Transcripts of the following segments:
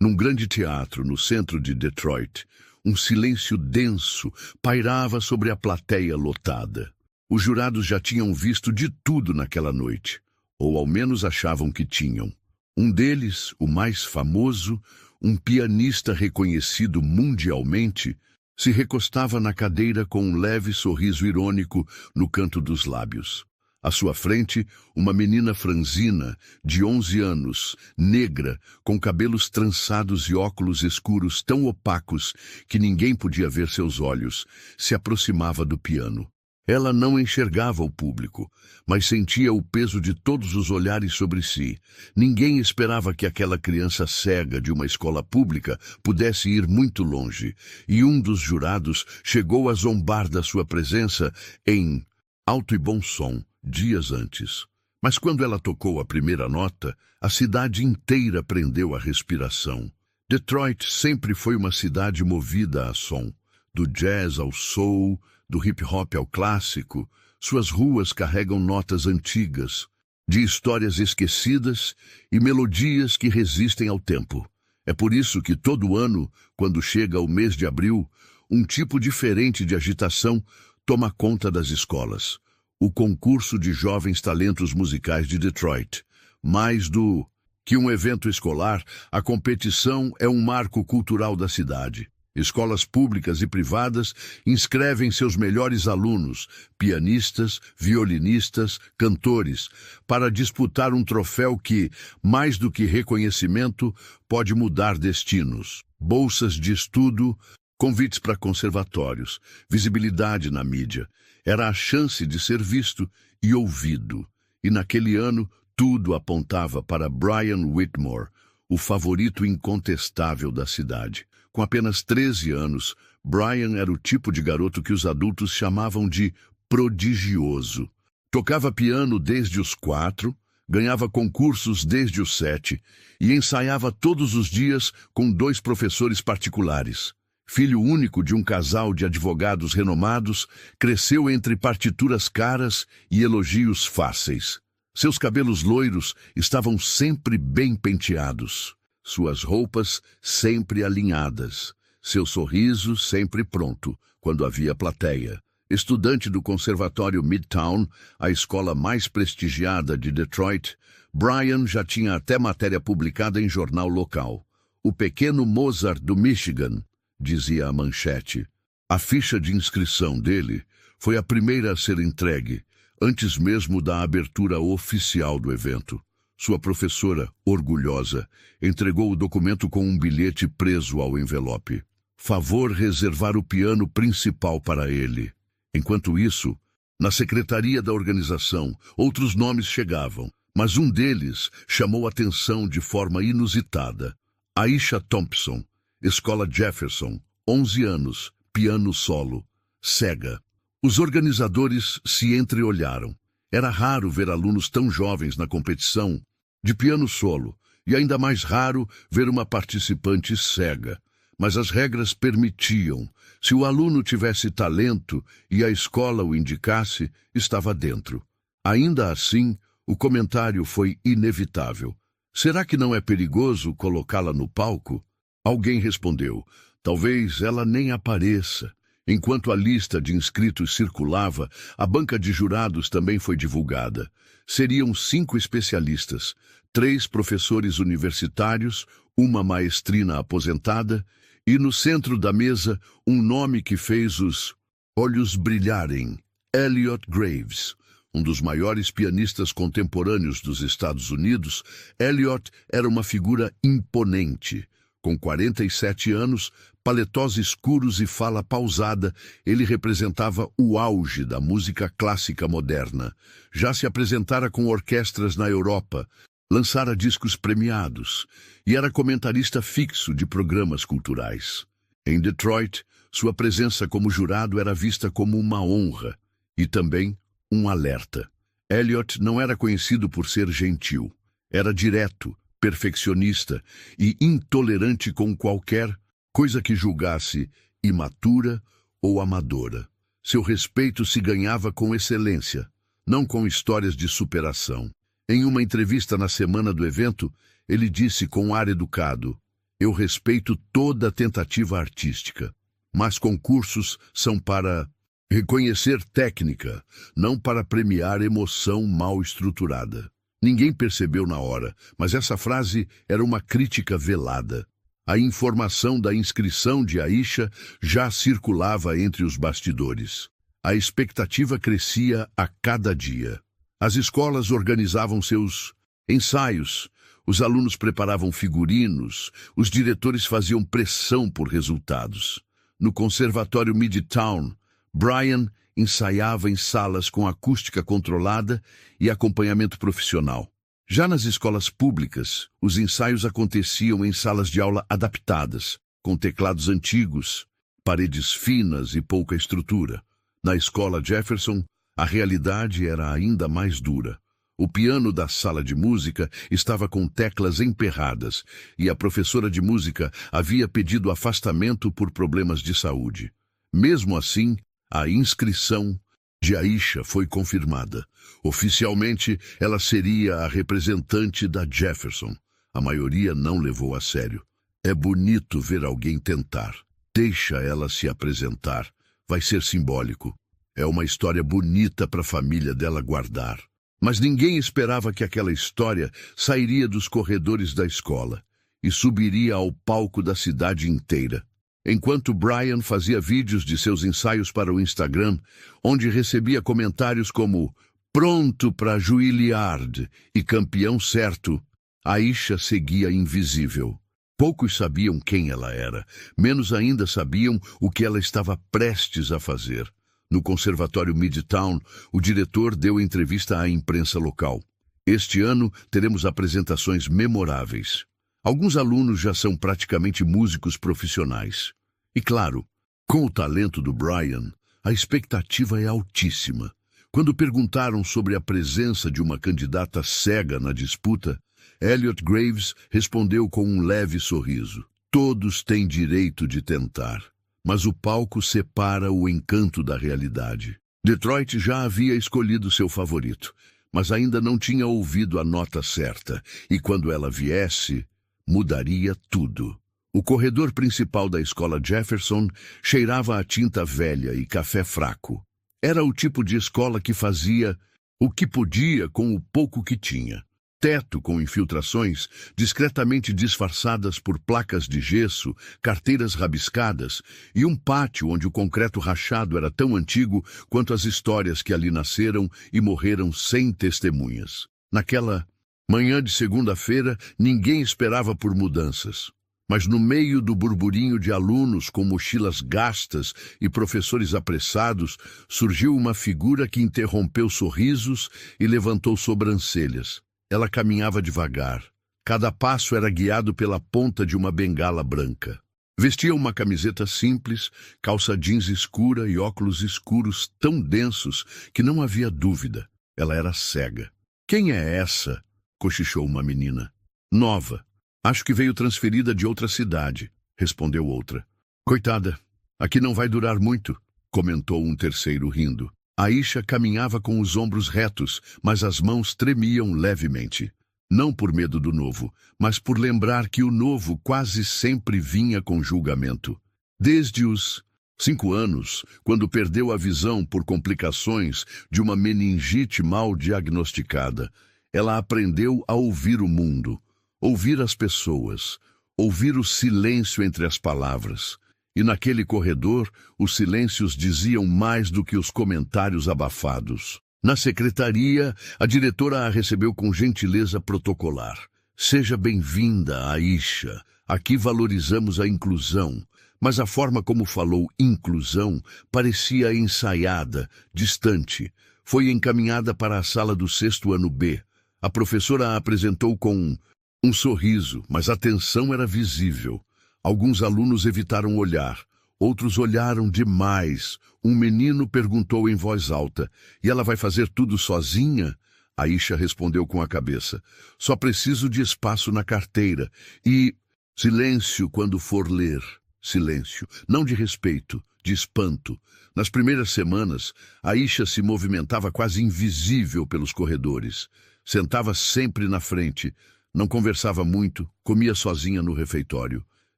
Num grande teatro no centro de Detroit, um silêncio denso pairava sobre a plateia lotada. Os jurados já tinham visto de tudo naquela noite, ou ao menos achavam que tinham. Um deles, o mais famoso, um pianista reconhecido mundialmente, se recostava na cadeira com um leve sorriso irônico no canto dos lábios. À sua frente, uma menina franzina, de 11 anos, negra, com cabelos trançados e óculos escuros tão opacos que ninguém podia ver seus olhos, se aproximava do piano. Ela não enxergava o público, mas sentia o peso de todos os olhares sobre si. Ninguém esperava que aquela criança cega de uma escola pública pudesse ir muito longe, e um dos jurados chegou a zombar da sua presença em alto e bom som, dias antes. Mas quando ela tocou a primeira nota, a cidade inteira prendeu a respiração. Detroit sempre foi uma cidade movida a som, do jazz ao soul, do hip-hop ao clássico. Suas ruas carregam notas antigas, de histórias esquecidas e melodias que resistem ao tempo. É por isso que todo ano, quando chega o mês de abril, um tipo diferente de agitação toma conta das escolas. O concurso de jovens talentos musicais de Detroit. Mais do que um evento escolar, a competição é um marco cultural da cidade. Escolas públicas e privadas inscrevem seus melhores alunos, pianistas, violinistas, cantores, para disputar um troféu que, mais do que reconhecimento, pode mudar destinos. Bolsas de estudo, convites para conservatórios, visibilidade na mídia. Era a chance de ser visto e ouvido. E naquele ano, tudo apontava para Brian Whitmore, o favorito incontestável da cidade. Com apenas 13 anos, Brian era o tipo de garoto que os adultos chamavam de prodigioso. Tocava piano desde os 4, ganhava concursos desde os 7 e ensaiava todos os dias com 2 professores particulares. Filho único de um casal de advogados renomados, cresceu entre partituras caras e elogios fáceis. Seus cabelos loiros estavam sempre bem penteados. Suas roupas sempre alinhadas, seu sorriso sempre pronto, quando havia plateia. Estudante do Conservatório Midtown, a escola mais prestigiada de Detroit, Brian já tinha até matéria publicada em jornal local. O pequeno Mozart do Michigan, dizia a manchete. A ficha de inscrição dele foi a primeira a ser entregue, antes mesmo da abertura oficial do evento. Sua professora, orgulhosa, entregou o documento com um bilhete preso ao envelope. Favor reservar o piano principal para ele. Enquanto isso, na secretaria da organização, outros nomes chegavam, mas um deles chamou atenção de forma inusitada. Aisha Thompson, Escola Jefferson, 11 anos, piano solo, cega. Os organizadores se entreolharam. Era raro ver alunos tão jovens na competição de piano solo, e ainda mais raro ver uma participante cega. Mas as regras permitiam. Se o aluno tivesse talento e a escola o indicasse, estava dentro. Ainda assim, o comentário foi inevitável. Será que não é perigoso colocá-la no palco? Alguém respondeu, talvez ela nem apareça. Enquanto a lista de inscritos circulava, a banca de jurados também foi divulgada. Seriam 5 especialistas, 3 professores universitários, uma maestrina aposentada, e no centro da mesa um nome que fez os olhos brilharem, Elliott Graves. Um dos maiores pianistas contemporâneos dos Estados Unidos, Elliott era uma figura imponente. Com 47 anos, paletós escuros e fala pausada, ele representava o auge da música clássica moderna. Já se apresentara com orquestras na Europa, lançara discos premiados e era comentarista fixo de programas culturais. Em Detroit, sua presença como jurado era vista como uma honra e também um alerta. Elliott não era conhecido por ser gentil. Era direto, perfeccionista e intolerante com qualquer coisa que julgasse imatura ou amadora. Seu respeito se ganhava com excelência, não com histórias de superação. Em uma entrevista na semana do evento, ele disse com ar educado, Eu respeito toda tentativa artística, mas concursos são para reconhecer técnica, não para premiar emoção mal estruturada. Ninguém percebeu na hora, mas essa frase era uma crítica velada. A informação da inscrição de Aisha já circulava entre os bastidores. A expectativa crescia a cada dia. As escolas organizavam seus ensaios, os alunos preparavam figurinos, os diretores faziam pressão por resultados. No Conservatório Midtown, Brian ensaiava em salas com acústica controlada e acompanhamento profissional. Já nas escolas públicas, os ensaios aconteciam em salas de aula adaptadas, com teclados antigos, paredes finas e pouca estrutura. Na escola Jefferson, a realidade era ainda mais dura. O piano da sala de música estava com teclas emperradas e a professora de música havia pedido afastamento por problemas de saúde. Mesmo assim, a inscrição de Aisha foi confirmada. Oficialmente, ela seria a representante da Jefferson. A maioria não levou a sério. É bonito ver alguém tentar. Deixa ela se apresentar. Vai ser simbólico. É uma história bonita para a família dela guardar. Mas ninguém esperava que aquela história sairia dos corredores da escola e subiria ao palco da cidade inteira. Enquanto Brian fazia vídeos de seus ensaios para o Instagram, onde recebia comentários como "pronto para Juilliard" e "campeão certo", Aisha seguia invisível. Poucos sabiam quem ela era, menos ainda sabiam o que ela estava prestes a fazer. No Conservatório Midtown, o diretor deu entrevista à imprensa local. Este ano teremos apresentações memoráveis. Alguns alunos já são praticamente músicos profissionais. E claro, com o talento do Brian, a expectativa é altíssima. Quando perguntaram sobre a presença de uma candidata cega na disputa, Elliot Graves respondeu com um leve sorriso. Todos têm direito de tentar, mas o palco separa o encanto da realidade. Detroit já havia escolhido seu favorito, mas ainda não tinha ouvido a nota certa, e quando ela viesse, mudaria tudo. O corredor principal da escola Jefferson cheirava a tinta velha e café fraco. Era o tipo de escola que fazia o que podia com o pouco que tinha. Teto com infiltrações discretamente disfarçadas por placas de gesso, carteiras rabiscadas e um pátio onde o concreto rachado era tão antigo quanto as histórias que ali nasceram e morreram sem testemunhas. Naquela manhã de segunda-feira, ninguém esperava por mudanças. Mas no meio do burburinho de alunos com mochilas gastas e professores apressados, surgiu uma figura que interrompeu sorrisos e levantou sobrancelhas. Ela caminhava devagar. Cada passo era guiado pela ponta de uma bengala branca. Vestia uma camiseta simples, calça jeans escura e óculos escuros tão densos que não havia dúvida. Ela era cega. "Quem é essa?" cochichou uma menina. "Nova. Acho que veio transferida de outra cidade", respondeu outra. "Coitada, aqui não vai durar muito", comentou um terceiro rindo. Aisha caminhava com os ombros retos, mas as mãos tremiam levemente. Não por medo do novo, mas por lembrar que o novo quase sempre vinha com julgamento. Desde os 5 anos, quando perdeu a visão por complicações de uma meningite mal diagnosticada, ela aprendeu a ouvir o mundo, ouvir as pessoas, ouvir o silêncio entre as palavras. E naquele corredor, os silêncios diziam mais do que os comentários abafados. Na secretaria, a diretora a recebeu com gentileza protocolar. "Seja bem-vinda, Aisha. Aqui valorizamos a inclusão." Mas a forma como falou inclusão parecia ensaiada, distante. Foi encaminhada para a sala do 6º ano B. A professora a apresentou com um sorriso, mas a tensão era visível. Alguns alunos evitaram olhar, outros olharam demais. Um menino perguntou em voz alta: "E ela vai fazer tudo sozinha?" Aisha respondeu com a cabeça: "Só preciso de espaço na carteira e silêncio quando for ler." Silêncio, não de respeito, de espanto. Nas primeiras semanas, Aisha se movimentava quase invisível pelos corredores. Sentava sempre na frente, Não conversava muito, comia sozinha no refeitório.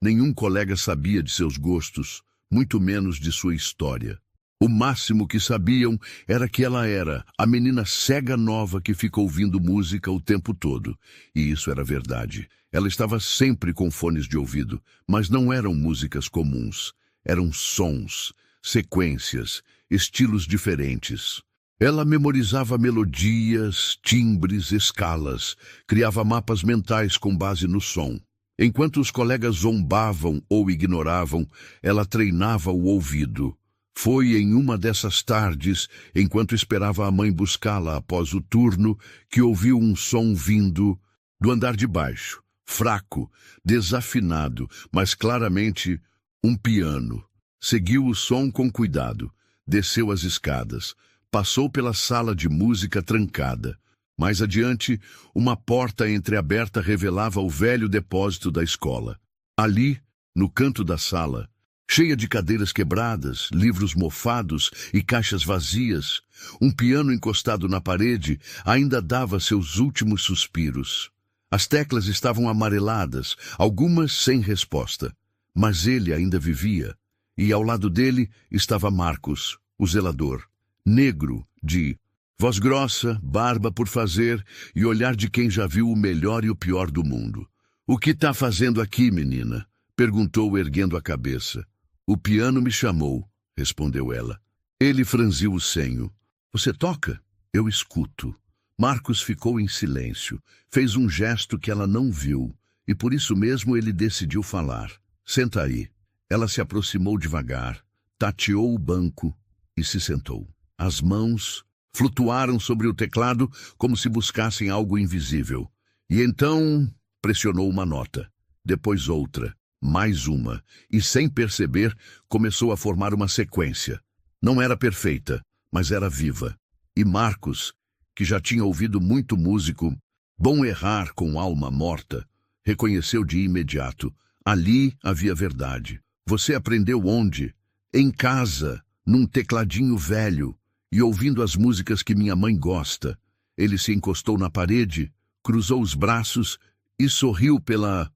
Nenhum colega sabia de seus gostos, muito menos de sua história. O máximo que sabiam era que ela era a menina cega nova que fica ouvindo música o tempo todo. E isso era verdade. Ela estava sempre com fones de ouvido, mas não eram músicas comuns. Eram sons, sequências, estilos diferentes. Ela memorizava melodias, timbres, escalas, criava mapas mentais com base no som. Enquanto os colegas zombavam ou ignoravam, ela treinava o ouvido. Foi em uma dessas tardes, enquanto esperava a mãe buscá-la após o turno, que ouviu um som vindo do andar de baixo, fraco, desafinado, mas claramente um piano. Seguiu o som com cuidado, desceu as escadas, passou pela sala de música trancada. Mais adiante, uma porta entreaberta revelava o velho depósito da escola. Ali, no canto da sala, cheia de cadeiras quebradas, livros mofados e caixas vazias, um piano encostado na parede ainda dava seus últimos suspiros. As teclas estavam amareladas, algumas sem resposta, mas ele ainda vivia, e ao lado dele estava Marcos, o zelador, negro, de voz grossa, barba por fazer e olhar de quem já viu o melhor e o pior do mundo. "O que está fazendo aqui, menina?" perguntou, erguendo a cabeça. "O piano me chamou", respondeu ela. Ele franziu o senho. "Você toca? Eu escuto." Marcos ficou em silêncio. Fez um gesto que ela não viu, e por isso mesmo ele decidiu falar. "Senta aí." Ela se aproximou devagar, tateou o banco e se sentou. As mãos flutuaram sobre o teclado como se buscassem algo invisível. E então pressionou uma nota, depois outra, mais uma, e sem perceber, começou a formar uma sequência. Não era perfeita, mas era viva. E Marcos, que já tinha ouvido muito músico, bom errar com alma morta, reconheceu de imediato. Ali havia verdade. "Você aprendeu onde?" "Em casa, num tecladinho velho, e ouvindo as músicas que minha mãe gosta." Ele se encostou na parede, cruzou os braços e sorriu pela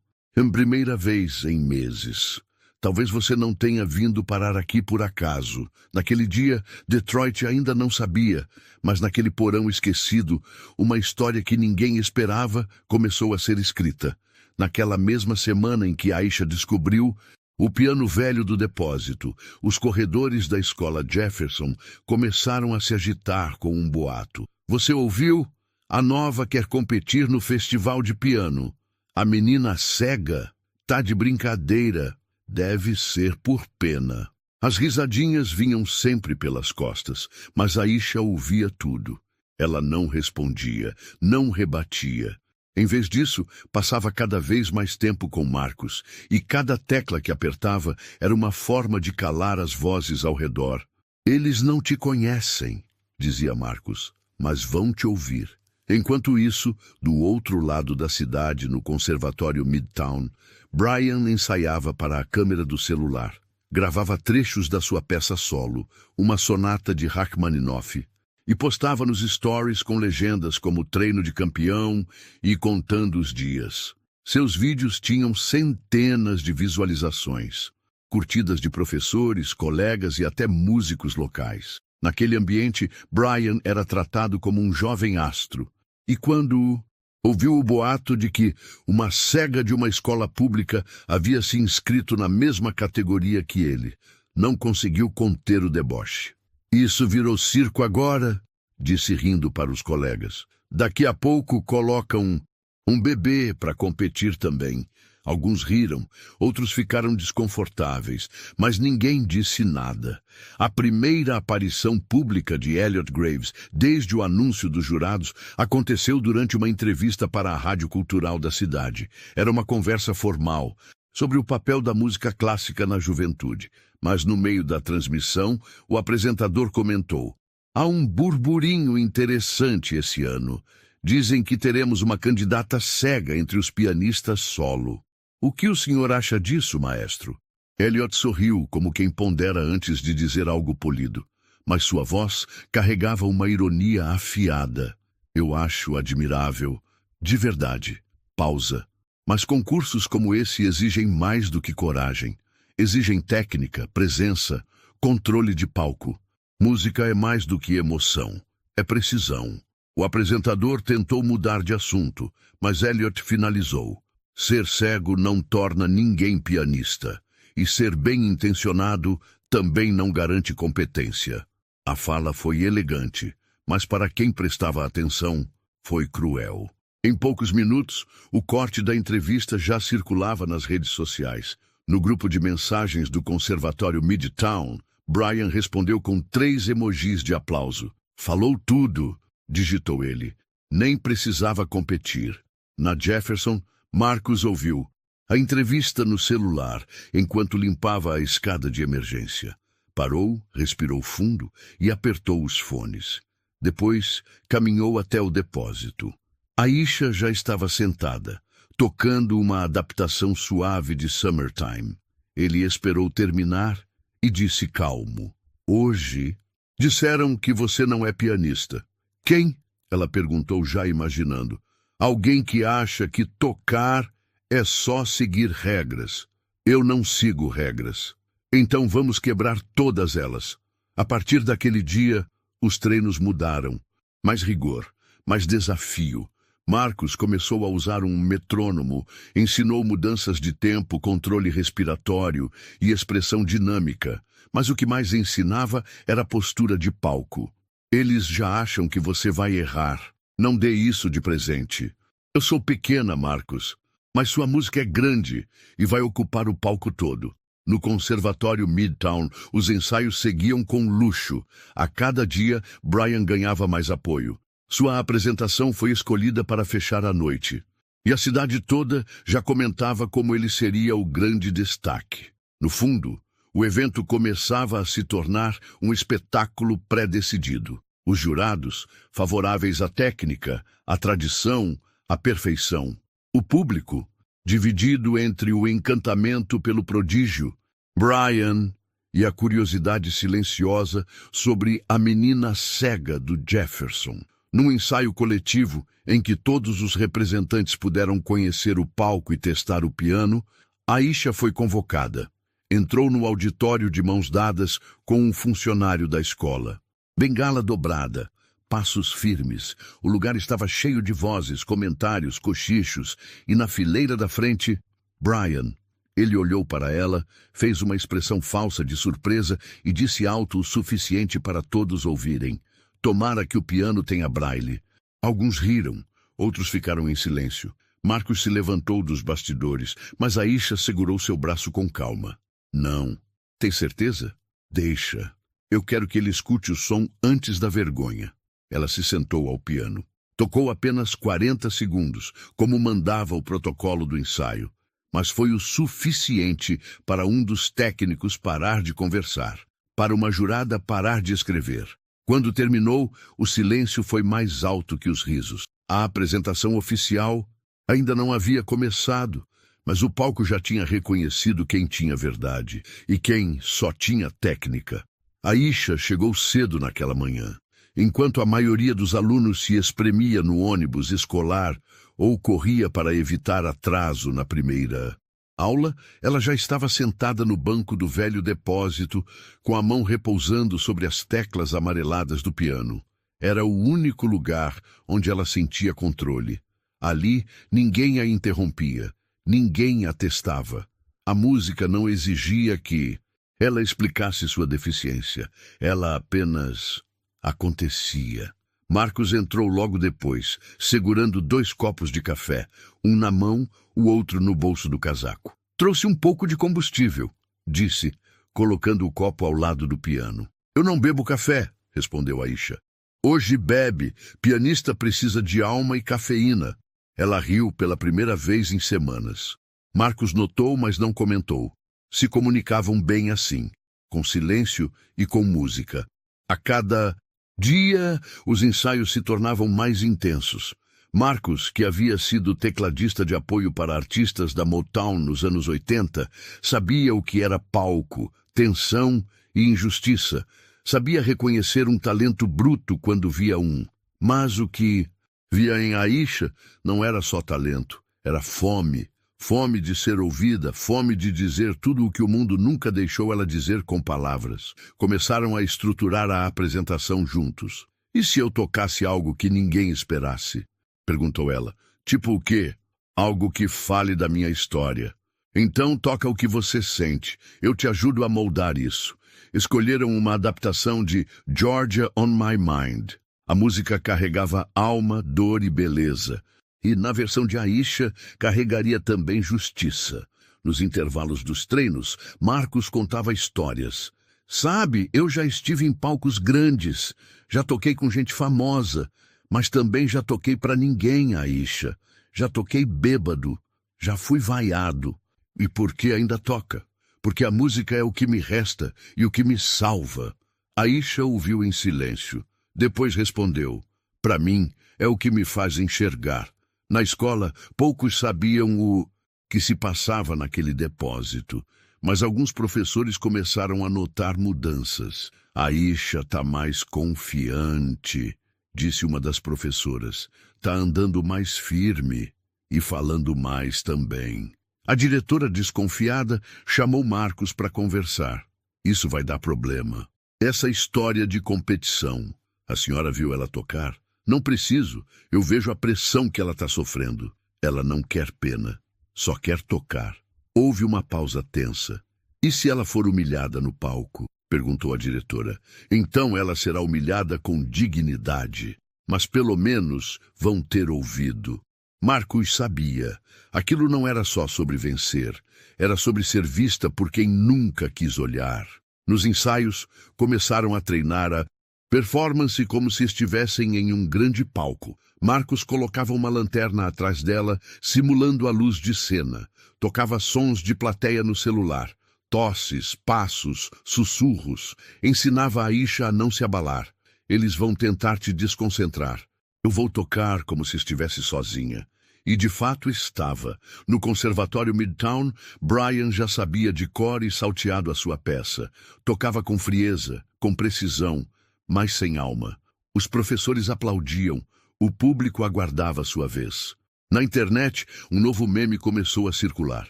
primeira vez em meses. "Talvez você não tenha vindo parar aqui por acaso. Naquele dia, Detroit ainda não sabia, mas naquele porão esquecido, uma história que ninguém esperava começou a ser escrita. Naquela mesma semana em que Aisha descobriu o piano velho do depósito, os corredores da escola Jefferson começaram a se agitar com um boato. "Você ouviu? A nova quer competir no festival de piano. A menina cega tá de brincadeira. Deve ser por pena." As risadinhas vinham sempre pelas costas, mas Aisha ouvia tudo. Ela não respondia, não rebatia. Em vez disso, passava cada vez mais tempo com Marcos, e cada tecla que apertava era uma forma de calar as vozes ao redor. "Eles não te conhecem", dizia Marcos, "mas vão te ouvir." Enquanto isso, do outro lado da cidade, no conservatório Midtown, Brian ensaiava para a câmera do celular. Gravava trechos da sua peça solo, uma sonata de Rachmaninoff, e postava nos stories com legendas como "treino de campeão" e "contando os dias". Seus vídeos tinham centenas de visualizações, curtidas de professores, colegas e até músicos locais. Naquele ambiente, Brian era tratado como um jovem astro. E quando ouviu o boato de que uma cega de uma escola pública havia se inscrito na mesma categoria que ele, não conseguiu conter o deboche. "Isso virou circo agora", disse rindo para os colegas. "Daqui a pouco colocam um bebê para competir também." Alguns riram, outros ficaram desconfortáveis, mas ninguém disse nada. A primeira aparição pública de Elliot Graves, desde o anúncio dos jurados, aconteceu durante uma entrevista para a Rádio Cultural da cidade. Era uma conversa formal sobre o papel da música clássica na juventude. Mas no meio da transmissão, o apresentador comentou: "Há um burburinho interessante esse ano. Dizem que teremos uma candidata cega entre os pianistas solo. O que o senhor acha disso, maestro?" Elliot sorriu, como quem pondera antes de dizer algo polido, mas sua voz carregava uma ironia afiada. "Eu acho admirável. De verdade. pausa. Mas concursos como esse exigem mais do que coragem. Exigem técnica, presença, controle de palco. Música é mais do que emoção. É precisão. O apresentador tentou mudar de assunto, mas Elliot finalizou. Ser cego não torna ninguém pianista. E ser bem-intencionado também não garante competência. A fala foi elegante, mas para quem prestava atenção, foi cruel. Em poucos minutos, o corte da entrevista já circulava nas redes sociais. No grupo de mensagens do Conservatório Midtown, Brian respondeu com 3 emojis de aplauso. Falou tudo, digitou ele. Nem precisava competir. Na Jefferson, Marcus ouviu a entrevista no celular enquanto limpava a escada de emergência. Parou, respirou fundo e apertou os fones. Depois, caminhou até o depósito. Aisha já estava sentada, tocando uma adaptação suave de Summertime. Ele esperou terminar e disse calmo. Hoje, disseram que você não é pianista. Quem? Ela perguntou já imaginando. Alguém que acha que tocar é só seguir regras. Eu não sigo regras. Então vamos quebrar todas elas. A partir daquele dia, os treinos mudaram. Mais rigor, mais desafio. Marcus começou a usar um metrônomo, ensinou mudanças de tempo, controle respiratório e expressão dinâmica. Mas o que mais ensinava era a postura de palco. Eles já acham que você vai errar. Não dê isso de presente. Eu sou pequena, Marcus, mas sua música é grande e vai ocupar o palco todo. No Conservatório Midtown, os ensaios seguiam com luxo. A cada dia, Brian ganhava mais apoio. Sua apresentação foi escolhida para fechar a noite. E a cidade toda já comentava como ele seria o grande destaque. No fundo, o evento começava a se tornar um espetáculo pré-decidido. Os jurados, favoráveis à técnica, à tradição, à perfeição. O público, dividido entre o encantamento pelo prodígio, Brian, e a curiosidade silenciosa sobre a menina cega do Jefferson. Num ensaio coletivo em que todos os representantes puderam conhecer o palco e testar o piano, Aisha foi convocada. Entrou no auditório de mãos dadas com um funcionário da escola. Bengala dobrada, passos firmes. O lugar estava cheio de vozes, comentários, cochichos, e na fileira da frente, Brian. Ele olhou para ela, fez uma expressão falsa de surpresa e disse alto o suficiente para todos ouvirem. Tomara que o piano tenha braille. Alguns riram, outros ficaram em silêncio. Marcus se levantou dos bastidores, mas Aisha segurou seu braço com calma. Não. Tem certeza? Deixa. Eu quero que ele escute o som antes da vergonha. Ela se sentou ao piano. Tocou apenas 40 segundos, como mandava o protocolo do ensaio. Mas foi o suficiente para um dos técnicos parar de conversar, para uma jurada parar de escrever. Quando terminou, o silêncio foi mais alto que os risos. A apresentação oficial ainda não havia começado, mas o palco já tinha reconhecido quem tinha verdade e quem só tinha técnica. Aisha chegou cedo naquela manhã. Enquanto a maioria dos alunos se espremia no ônibus escolar ou corria para evitar atraso na primeira aula, ela já estava sentada no banco do velho depósito, com a mão repousando sobre as teclas amareladas do piano. Era o único lugar onde ela sentia controle. Ali, ninguém a interrompia, ninguém a testava. A música não exigia que ela explicasse sua deficiência. Ela apenas acontecia. Marcus entrou logo depois, segurando 2 copos de café, um na mão, o outro no bolso do casaco. Trouxe um pouco de combustível, disse, colocando o copo ao lado do piano. Eu não bebo café, respondeu Aisha. Hoje bebe, pianista precisa de alma e cafeína. Ela riu pela primeira vez em semanas. Marcus notou, mas não comentou. Se comunicavam bem assim, com silêncio e com música. A cada dia, os ensaios se tornavam mais intensos. Marcus, que havia sido tecladista de apoio para artistas da Motown nos anos 80, sabia o que era palco, tensão e injustiça. Sabia reconhecer um talento bruto quando via um. Mas o que via em Aisha não era só talento, Era fome. Fome de ser ouvida, fome de dizer tudo o que o mundo nunca deixou ela dizer com palavras. Começaram a estruturar a apresentação juntos. E se eu tocasse algo que ninguém esperasse? Perguntou ela. Tipo o quê? Algo que fale da minha história. Então toca o que você sente. Eu te ajudo a moldar isso. Escolheram uma adaptação de Georgia on My Mind. A música carregava alma, dor e beleza. E, na versão de Aisha, carregaria também justiça. Nos intervalos dos treinos, Marcos contava histórias. Sabe, eu já estive em palcos grandes, já toquei com gente famosa, mas também já toquei pra ninguém, Aisha. Já toquei bêbado, já fui vaiado. E por que ainda toca? Porque a música é o que me resta e o que me salva. Aisha ouviu em silêncio. Depois respondeu, pra mim, é o que me faz enxergar. Na escola, poucos sabiam o que se passava naquele depósito, mas alguns professores começaram a notar mudanças. Aisha tá mais confiante, disse uma das professoras. Tá andando mais firme e falando mais também. A diretora, desconfiada, chamou Marcos para conversar. Isso vai dar problema. Essa história de competição. A senhora viu ela tocar? Não preciso, eu vejo a pressão que ela está sofrendo. Ela não quer pena, só quer tocar. Houve uma pausa tensa. E se ela for humilhada no palco? Perguntou a diretora. Então ela será humilhada com dignidade. Mas pelo menos vão ter ouvido. Marcos sabia. Aquilo não era só sobre vencer. Era sobre ser vista por quem nunca quis olhar. Nos ensaios, começaram a treinar a performance como se estivessem em um grande palco. Marcos colocava uma lanterna atrás dela, simulando a luz de cena. Tocava sons de plateia no celular. Tosses, passos, sussurros. Ensinava a Aisha a não se abalar. Eles vão tentar te desconcentrar. Eu vou tocar como se estivesse sozinha. E de fato estava. No Conservatório Midtown, Brian já sabia de cor e salteado a sua peça. Tocava com frieza, com precisão, mas sem alma. Os professores aplaudiam, o público aguardava sua vez. Na internet, um novo meme começou a circular.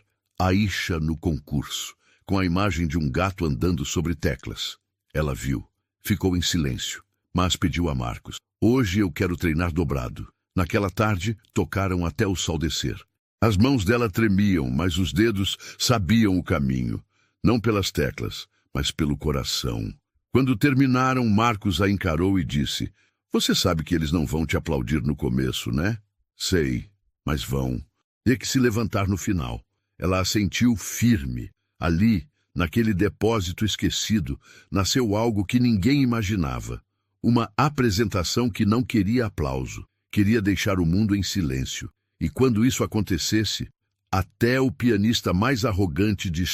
Aisha no concurso, com a imagem de um gato andando sobre teclas. Ela viu, ficou em silêncio, mas pediu a Marcos. Hoje eu quero treinar dobrado. Naquela tarde, tocaram até o sol descer. As mãos dela tremiam, mas os dedos sabiam o caminho. Não pelas teclas, mas pelo coração. Quando terminaram, Marcos a encarou e disse, você sabe que eles não vão te aplaudir no começo, né? Sei, mas vão. Tem que se levantar no final. Ela assentiu firme. Ali, naquele depósito esquecido, nasceu algo que ninguém imaginava. Uma apresentação que não queria aplauso. Queria deixar o mundo em silêncio. E quando isso acontecesse, até o pianista mais arrogante de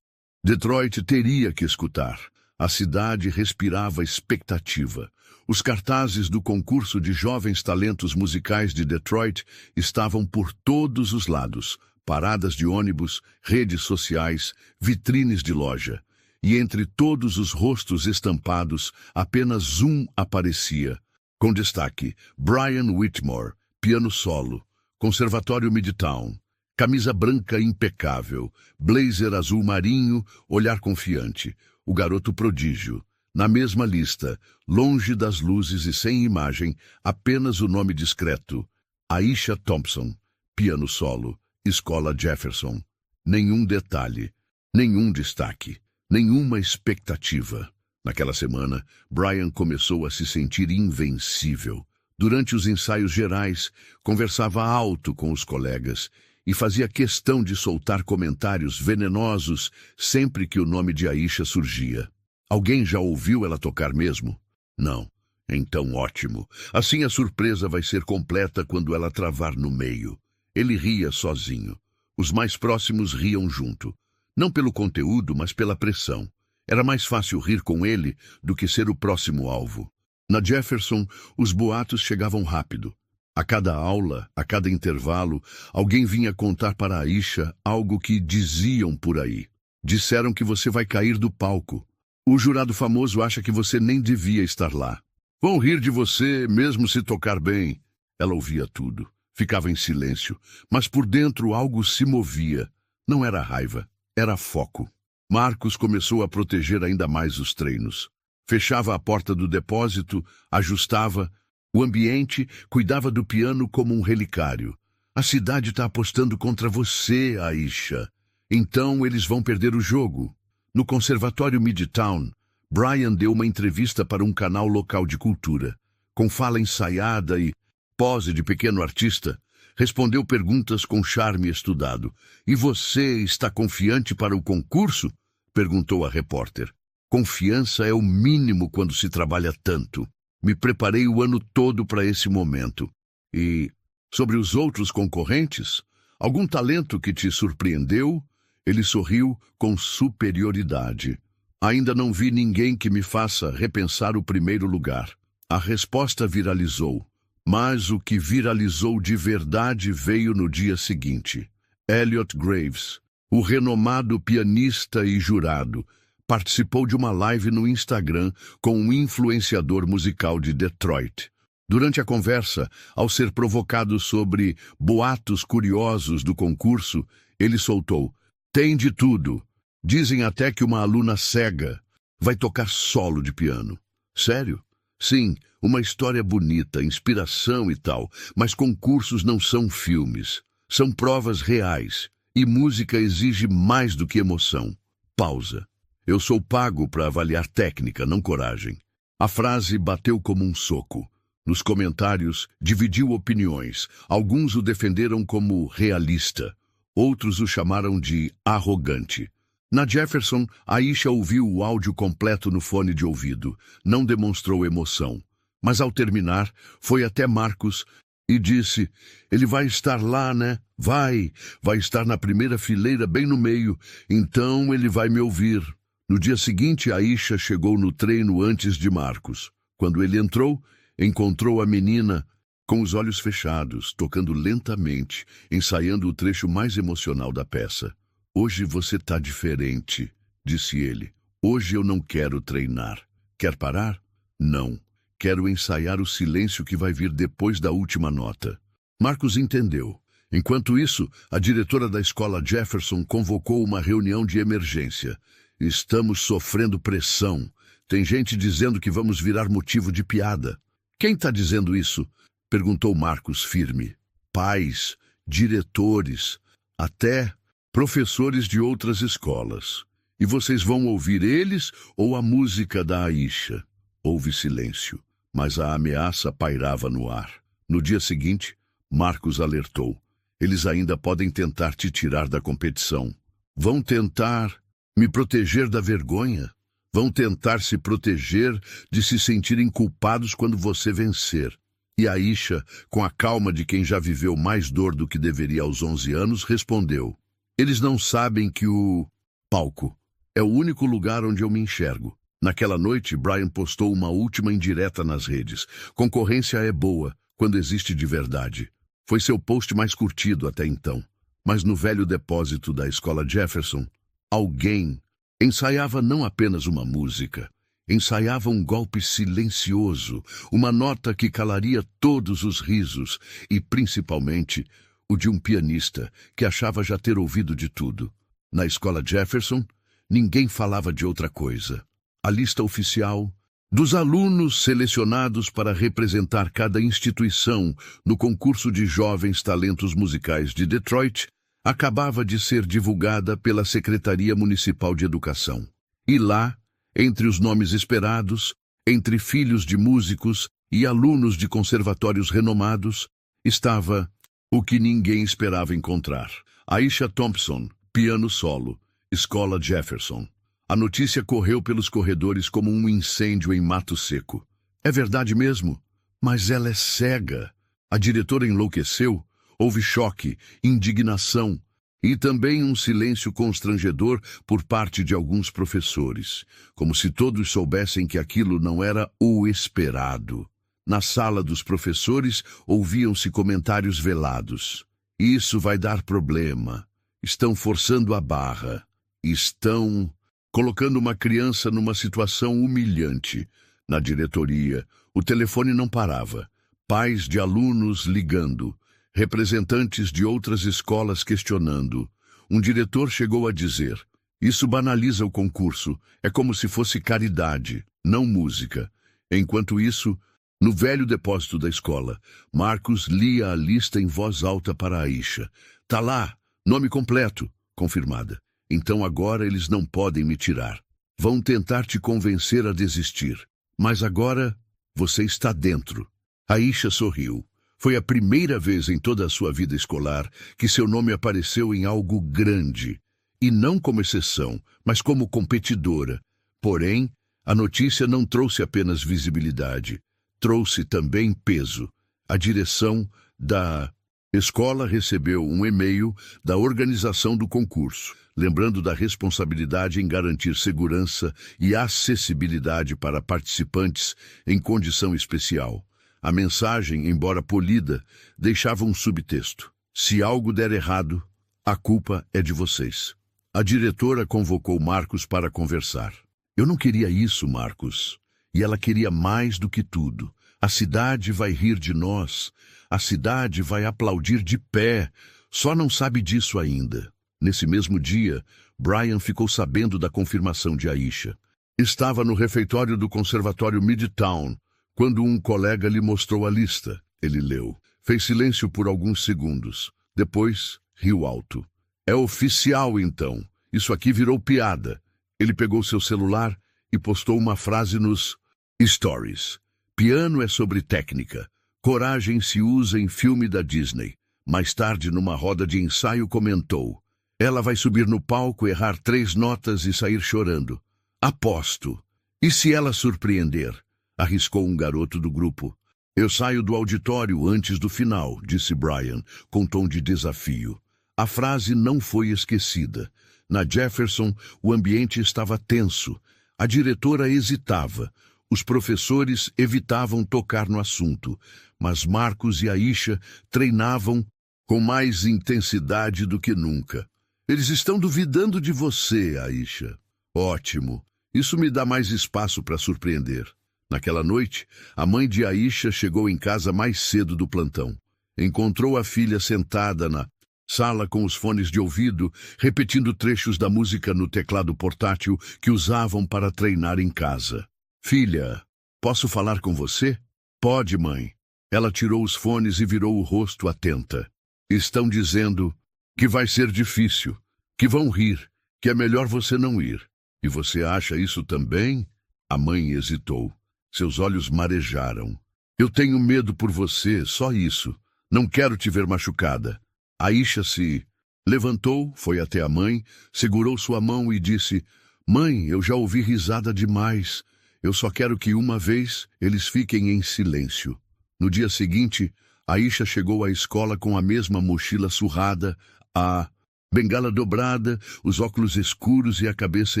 Detroit teria que escutar. A cidade respirava expectativa. Os cartazes do concurso de jovens talentos musicais de Detroit estavam por todos os lados. Paradas de ônibus, redes sociais, vitrines de loja. E entre todos os rostos estampados, apenas um aparecia. Com destaque, Brian Whitmore, piano solo, Conservatório Midtown, camisa branca impecável, blazer azul marinho, olhar confiante, o garoto prodígio. Na mesma lista, longe das luzes e sem imagem, apenas o nome discreto, Aisha Thompson, piano solo, Escola Jefferson. Nenhum detalhe, nenhum destaque, nenhuma expectativa. Naquela semana, Brian começou a se sentir invencível. Durante os ensaios gerais, conversava alto com os colegas e fazia questão de soltar comentários venenosos sempre que o nome de Aisha surgia. Alguém já ouviu ela tocar mesmo? Não. Então ótimo. Assim a surpresa vai ser completa quando ela travar no meio. Ele ria sozinho. Os mais próximos riam junto. Não pelo conteúdo, mas pela pressão. Era mais fácil rir com ele do que ser o próximo alvo. Na Jefferson, os boatos chegavam rápido. A cada aula, a cada intervalo, alguém vinha contar para Aisha algo que diziam por aí. Disseram que você vai cair do palco. O jurado famoso acha que você nem devia estar lá. Vão rir de você, mesmo se tocar bem. Ela ouvia tudo. Ficava em silêncio, mas por dentro algo se movia. Não era raiva, era foco. Marcos começou a proteger ainda mais os treinos. Fechava a porta do depósito, ajustava o ambiente, cuidava do piano como um relicário. A cidade está apostando contra você, Aisha. Então eles vão perder o jogo. No Conservatório Midtown, Brian deu uma entrevista para um canal local de cultura. Com fala ensaiada e pose de pequeno artista, respondeu perguntas com charme estudado. "E você está confiante para o concurso?" perguntou a repórter. "Confiança é o mínimo quando se trabalha tanto. Me preparei o ano todo para esse momento." "E sobre os outros concorrentes? Algum talento que te surpreendeu?" Ele sorriu com superioridade. "Ainda não vi ninguém que me faça repensar o primeiro lugar." A resposta viralizou, mas o que viralizou de verdade veio no dia seguinte. Elliot Graves, o renomado pianista e jurado, participou de uma live no Instagram com um influenciador musical de Detroit. Durante a conversa, ao ser provocado sobre boatos curiosos do concurso, ele soltou: "Tem de tudo. Dizem até que uma aluna cega vai tocar solo de piano." "Sério?" "Sim, uma história bonita, inspiração e tal, mas concursos não são filmes. São provas reais, e música exige mais do que emoção." Pausa. "Eu sou pago para avaliar técnica, não coragem." A frase bateu como um soco. Nos comentários, dividiu opiniões. Alguns o defenderam como realista, outros o chamaram de arrogante. Na Jefferson, Aisha ouviu o áudio completo no fone de ouvido. Não demonstrou emoção. Mas ao terminar, foi até Marcos e disse: "Ele vai estar lá, né? Vai estar na primeira fileira, bem no meio. Então ele vai me ouvir." No dia seguinte, Aisha chegou no treino antes de Marcos. Quando ele entrou, encontrou a menina com os olhos fechados, tocando lentamente, ensaiando o trecho mais emocional da peça. "Hoje você está diferente", disse ele. "Hoje eu não quero treinar." "Quer parar?" "Não. Quero ensaiar o silêncio que vai vir depois da última nota." Marcos entendeu. Enquanto isso, a diretora da escola Jefferson convocou uma reunião de emergência. "Estamos sofrendo pressão. Tem gente dizendo que vamos virar motivo de piada." "Quem está dizendo isso?" perguntou Marcos firme. "Pais, diretores, até professores de outras escolas. E vocês vão ouvir eles ou a música da Aisha?" Houve silêncio, mas a ameaça pairava no ar. No dia seguinte, Marcos alertou: "Eles ainda podem tentar te tirar da competição. Vão tentar me proteger da vergonha. Vão tentar se proteger de se sentirem culpados quando você vencer." E Aisha, com a calma de quem já viveu mais dor do que deveria aos 11 anos, respondeu: "Eles não sabem que o palco é o único lugar onde eu me enxergo." Naquela noite, Brian postou uma última indireta nas redes. "Concorrência é boa quando existe de verdade." Foi seu post mais curtido até então. Mas no velho depósito da escola Jefferson, alguém ensaiava não apenas uma música, ensaiava um golpe silencioso, uma nota que calaria todos os risos e, principalmente, o de um pianista que achava já ter ouvido de tudo. Na escola Jefferson, ninguém falava de outra coisa. A lista oficial dos alunos selecionados para representar cada instituição no concurso de jovens talentos musicais de Detroit acabava de ser divulgada pela Secretaria Municipal de Educação. E lá, entre os nomes esperados, entre filhos de músicos e alunos de conservatórios renomados, estava o que ninguém esperava encontrar: Aisha Thompson, piano solo, Escola Jefferson. A notícia correu pelos corredores como um incêndio em mato seco. "É verdade mesmo? Mas ela é cega." A diretora enlouqueceu. Houve choque, indignação e também um silêncio constrangedor por parte de alguns professores, como se todos soubessem que aquilo não era o esperado. Na sala dos professores ouviam-se comentários velados: "Isso vai dar problema. Estão forçando a barra. Estão colocando uma criança numa situação humilhante." Na diretoria, o telefone não parava. Pais de alunos ligando. representantes de outras escolas questionando. Um diretor chegou a dizer: "Isso banaliza o concurso, é como se fosse caridade, não música." Enquanto isso, no velho depósito da escola, Marcos lia a lista em voz alta para Aisha. "Tá lá, nome completo", confirmada. "Então agora eles não podem me tirar. Vão tentar te convencer a desistir. Mas agora você está dentro." Aisha sorriu. Foi a primeira vez em toda a sua vida escolar que seu nome apareceu em algo grande. E não como exceção, mas como competidora. Porém, a notícia não trouxe apenas visibilidade. Trouxe também peso. A direção da escola recebeu um e-mail da organização do concurso, lembrando da responsabilidade em garantir segurança e acessibilidade para participantes em condição especial. A mensagem, embora polida, deixava um subtexto: "Se algo der errado, a culpa é de vocês." A diretora convocou Marcos para conversar. "Eu não queria isso, Marcos. E ela queria mais do que tudo. A cidade vai rir de nós. A cidade vai aplaudir de pé. Só não sabe disso ainda." Nesse mesmo dia, Brian ficou sabendo da confirmação de Aisha. Estava no refeitório do Conservatório Midtown, quando um colega lhe mostrou a lista. Ele leu. Fez silêncio por alguns segundos. Depois, riu alto. "É oficial, então. Isso aqui virou piada." Ele pegou seu celular e postou uma frase nos Stories. "Piano é sobre técnica. Coragem se usa em filme da Disney." Mais tarde, numa roda de ensaio, comentou: "Ela vai subir no palco, errar 3 notas e sair chorando. Aposto. E se ela surpreender?" Arriscou um garoto do grupo. "Eu saio do auditório antes do final", disse Brian, com tom de desafio. A frase não foi esquecida. Na Jefferson, o ambiente estava tenso. A diretora hesitava. Os professores evitavam tocar no assunto. Mas Marcos e Aisha treinavam com mais intensidade do que nunca. "Eles estão duvidando de você, Aisha." "Ótimo. Isso me dá mais espaço para surpreender." Naquela noite, a mãe de Aisha chegou em casa mais cedo do plantão. Encontrou a filha sentada na sala com os fones de ouvido, repetindo trechos da música no teclado portátil que usavam para treinar em casa. "Filha, posso falar com você?" "Pode, mãe." Ela tirou os fones e virou o rosto atenta. "Estão dizendo que vai ser difícil, que vão rir, que é melhor você não ir. E você acha isso também?" A mãe hesitou. Seus olhos marejaram. "Eu tenho medo por você, só isso. Não quero te ver machucada." Aisha se levantou, foi até a mãe, segurou sua mão e disse: "Mãe, eu já ouvi risada demais. Eu só quero que uma vez eles fiquem em silêncio." No dia seguinte, Aisha chegou à escola com a mesma mochila surrada, a bengala dobrada, os óculos escuros e a cabeça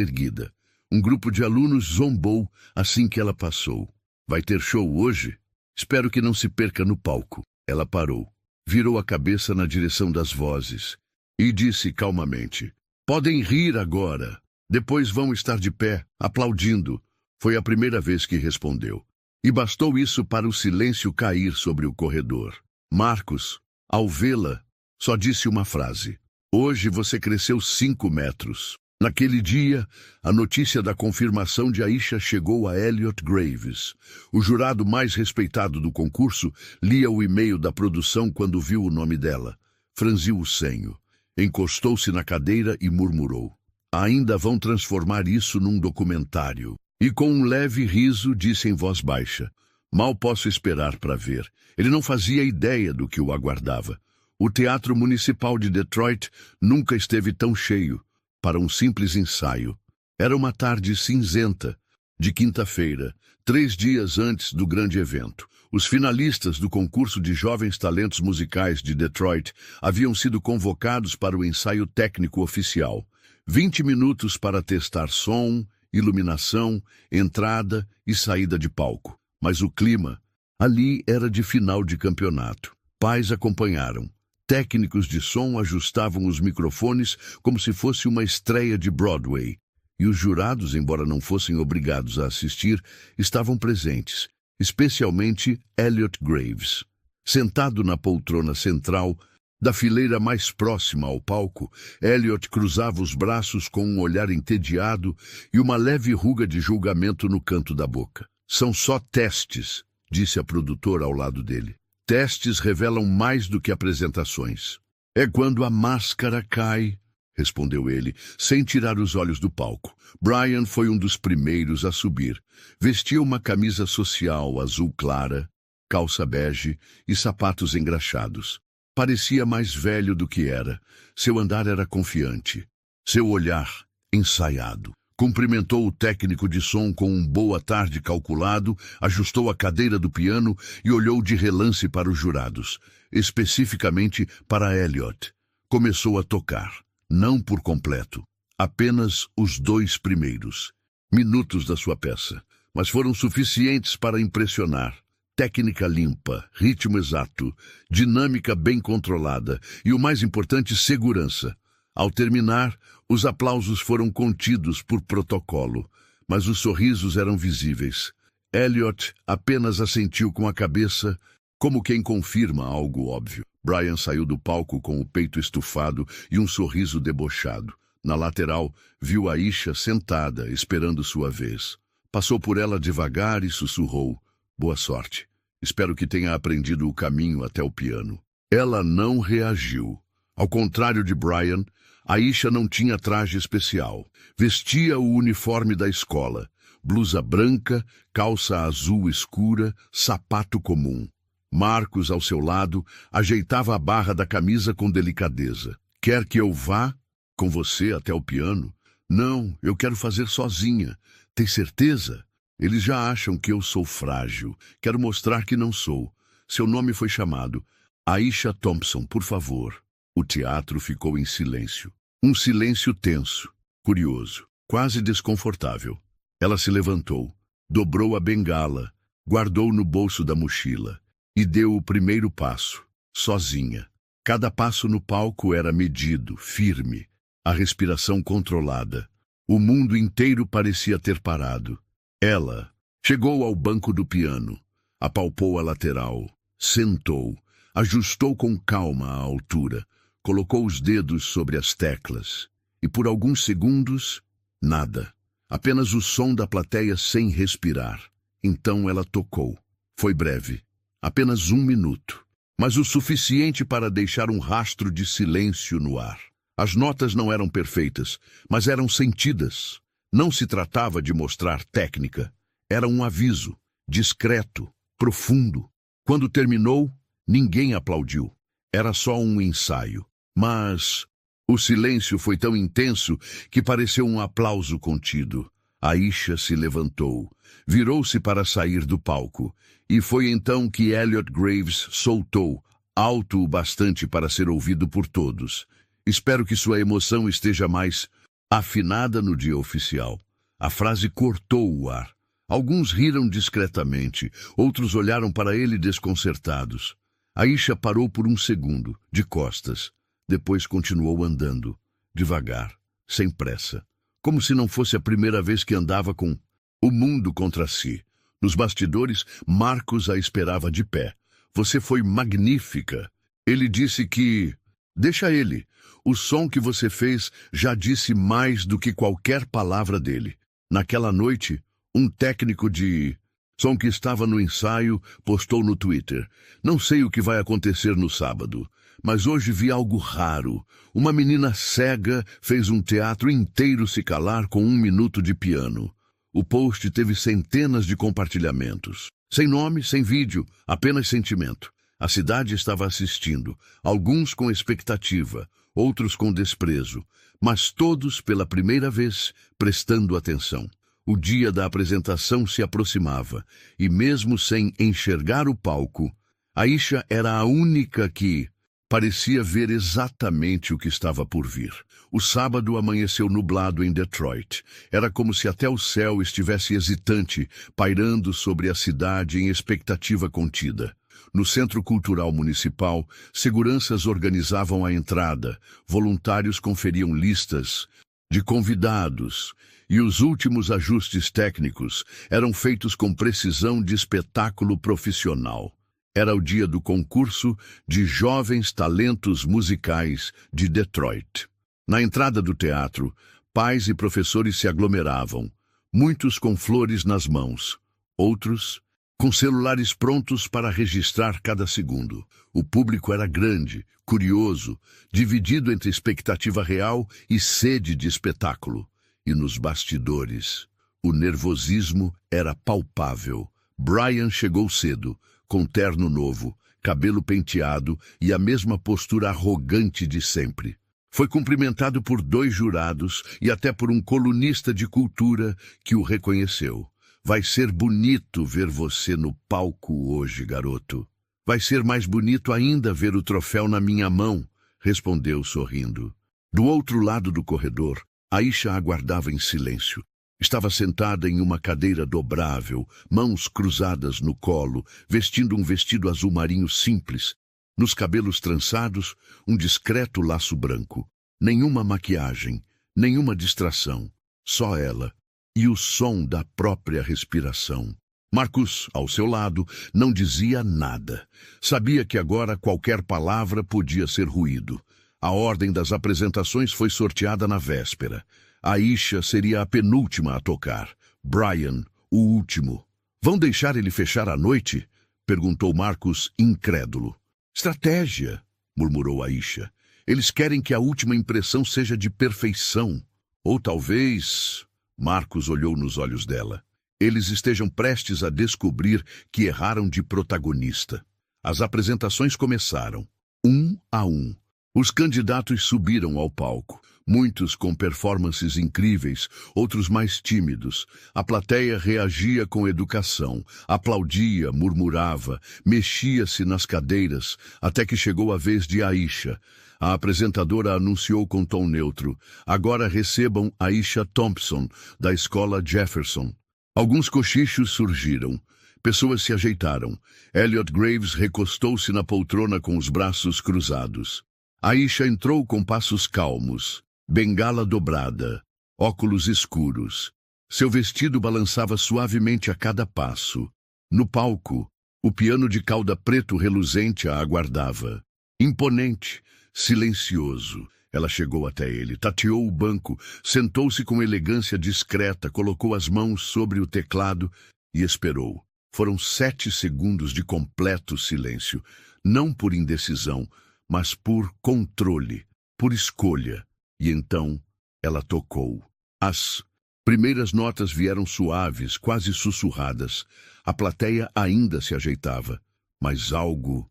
erguida. Um grupo de alunos zombou assim que ela passou. "Vai ter show hoje? Espero que não se perca no palco." Ela parou, virou a cabeça na direção das vozes e disse calmamente: "Podem rir agora. Depois vão estar de pé, aplaudindo." Foi a primeira vez que respondeu. E bastou isso para o silêncio cair sobre o corredor. Marcos, ao vê-la, só disse uma frase: "Hoje você cresceu 5 metros." Naquele dia, a notícia da confirmação de Aisha chegou a Elliot Graves. O jurado mais respeitado do concurso lia o e-mail da produção quando viu o nome dela. Franziu o senho, encostou-se na cadeira e murmurou: "Ainda vão transformar isso num documentário." E com um leve riso disse em voz baixa: "Mal posso esperar para ver." Ele não fazia ideia do que o aguardava. O Teatro Municipal de Detroit nunca esteve tão cheio para um simples ensaio. Era uma tarde cinzenta, de quinta-feira, 3 dias antes do grande evento. Os finalistas do concurso de jovens talentos musicais de Detroit haviam sido convocados para o ensaio técnico oficial. 20 minutos para testar som, iluminação, entrada e saída de palco. Mas o clima ali era de final de campeonato. Pais acompanharam. Técnicos de som ajustavam os microfones como se fosse uma estreia de Broadway. E os jurados, embora não fossem obrigados a assistir, estavam presentes, especialmente Elliot Graves. Sentado na poltrona central, da fileira mais próxima ao palco, Elliot cruzava os braços com um olhar entediado e uma leve ruga de julgamento no canto da boca. São só testes, disse a produtora ao lado dele. Testes revelam mais do que apresentações. É quando a máscara cai, respondeu ele, sem tirar os olhos do palco. Brian foi um dos primeiros a subir. Vestia uma camisa social azul clara, calça bege e sapatos engraxados. Parecia mais velho do que era. Seu andar era confiante. Seu olhar, ensaiado. Cumprimentou o técnico de som com um boa tarde calculado, ajustou a cadeira do piano e olhou de relance para os jurados, especificamente para Elliot. Começou a tocar, não por completo, apenas os 2 primeiros minutos da sua peça, mas foram suficientes para impressionar. Técnica limpa, ritmo exato, dinâmica bem controlada e, o mais importante, segurança. Ao terminar, os aplausos foram contidos por protocolo, mas os sorrisos eram visíveis. Elliot apenas assentiu com a cabeça, como quem confirma algo óbvio. Brian saiu do palco com o peito estufado e um sorriso debochado. Na lateral, viu Aisha sentada, esperando sua vez. Passou por ela devagar e sussurrou: "Boa sorte. Espero que tenha aprendido o caminho até o piano." Ela não reagiu. Ao contrário de Brian, Aisha não tinha traje especial. Vestia o uniforme da escola. Blusa branca, calça azul escura, sapato comum. Marcos, ao seu lado, ajeitava a barra da camisa com delicadeza. "Quer que eu vá com você até o piano?" "Não, eu quero fazer sozinha." "Tem certeza?" "Eles já acham que eu sou frágil. Quero mostrar que não sou." Seu nome foi chamado. "Aisha Thompson, por favor." O teatro ficou em silêncio. Um silêncio tenso, curioso, quase desconfortável. Ela se levantou, dobrou a bengala, guardou no bolso da mochila e deu o primeiro passo, sozinha. Cada passo no palco era medido, firme, a respiração controlada. O mundo inteiro parecia ter parado. Ela chegou ao banco do piano, apalpou a lateral, sentou, ajustou com calma a altura, colocou os dedos sobre as teclas e por alguns segundos, nada. Apenas o som da plateia sem respirar. Então ela tocou. Foi breve, apenas 1 minuto, mas o suficiente para deixar um rastro de silêncio no ar. As notas não eram perfeitas, mas eram sentidas. Não se tratava de mostrar técnica. Era um aviso, discreto, profundo. Quando terminou, ninguém aplaudiu. Era só um ensaio. Mas o silêncio foi tão intenso que pareceu um aplauso contido. Aisha se levantou, virou-se para sair do palco, e foi então que Elliot Graves soltou, alto o bastante para ser ouvido por todos: "Espero que sua emoção esteja mais afinada no dia oficial." A frase cortou o ar. Alguns riram discretamente, outros olharam para ele desconcertados. Aisha parou por um segundo, de costas. Depois continuou andando, devagar, sem pressa, como se não fosse a primeira vez que andava com o mundo contra si. Nos bastidores, Marcos a esperava de pé. "Você foi magnífica." Ele disse que... "Deixa ele. O som que você fez já disse mais do que qualquer palavra dele." Naquela noite, um técnico de som que estava no ensaio postou no Twitter: "Não sei o que vai acontecer no sábado, mas hoje vi algo raro. Uma menina cega fez um teatro inteiro se calar com 1 minuto de piano." O post teve centenas de compartilhamentos. Sem nome, sem vídeo, apenas sentimento. A cidade estava assistindo, alguns com expectativa, outros com desprezo, mas todos, pela primeira vez, prestando atenção. O dia da apresentação se aproximava, e mesmo sem enxergar o palco, Aisha era a única que parecia ver exatamente o que estava por vir. O sábado amanheceu nublado em Detroit. Era como se até o céu estivesse hesitante, pairando sobre a cidade em expectativa contida. No Centro Cultural Municipal, seguranças organizavam a entrada, voluntários conferiam listas de convidados, e os últimos ajustes técnicos eram feitos com precisão de espetáculo profissional. Era o dia do concurso de jovens talentos musicais de Detroit. Na entrada do teatro, pais e professores se aglomeravam, muitos com flores nas mãos, outros com celulares prontos para registrar cada segundo. O público era grande, curioso, dividido entre expectativa real e sede de espetáculo. E nos bastidores, o nervosismo era palpável. Brian chegou cedo, com terno novo, cabelo penteado e a mesma postura arrogante de sempre. Foi cumprimentado por 2 jurados e até por um colunista de cultura que o reconheceu. Vai ser bonito ver você no palco hoje, garoto. Vai ser mais bonito ainda ver o troféu na minha mão, respondeu sorrindo. Do outro lado do corredor, Aisha aguardava em silêncio. Estava sentada em uma cadeira dobrável, mãos cruzadas no colo, vestindo um vestido azul marinho simples. Nos cabelos trançados, um discreto laço branco. Nenhuma maquiagem, nenhuma distração. Só ela e o som da própria respiração. Marcus, ao seu lado, não dizia nada. Sabia que agora qualquer palavra podia ser ruído. A ordem das apresentações foi sorteada na véspera. Aisha seria a penúltima a tocar. Brian, o último. Vão deixar ele fechar a noite? Perguntou Marcus, incrédulo. Estratégia, murmurou Aisha. Eles querem que a última impressão seja de perfeição. Ou talvez... Marcus olhou nos olhos dela. Eles estejam prestes a descobrir que erraram de protagonista. As apresentações começaram, um a um. Os candidatos subiram ao palco, muitos com performances incríveis, outros mais tímidos. A plateia reagia com educação, aplaudia, murmurava, mexia-se nas cadeiras, até que chegou a vez de Aisha. A apresentadora anunciou com tom neutro: agora recebam Aisha Thompson, da escola Jefferson. Alguns cochichos surgiram. Pessoas se ajeitaram. Elliot Graves recostou-se na poltrona com os braços cruzados. Aisha entrou com passos calmos, bengala dobrada, óculos escuros. Seu vestido balançava suavemente a cada passo. No palco, o piano de cauda preto reluzente a aguardava. Imponente, silencioso. Ela chegou até ele, tateou o banco, sentou-se com elegância discreta, colocou as mãos sobre o teclado e esperou. Foram 7 segundos de completo silêncio, não por indecisão, mas por controle, por escolha. E então ela tocou. As primeiras notas vieram suaves, quase sussurradas. A plateia ainda se ajeitava, mas algo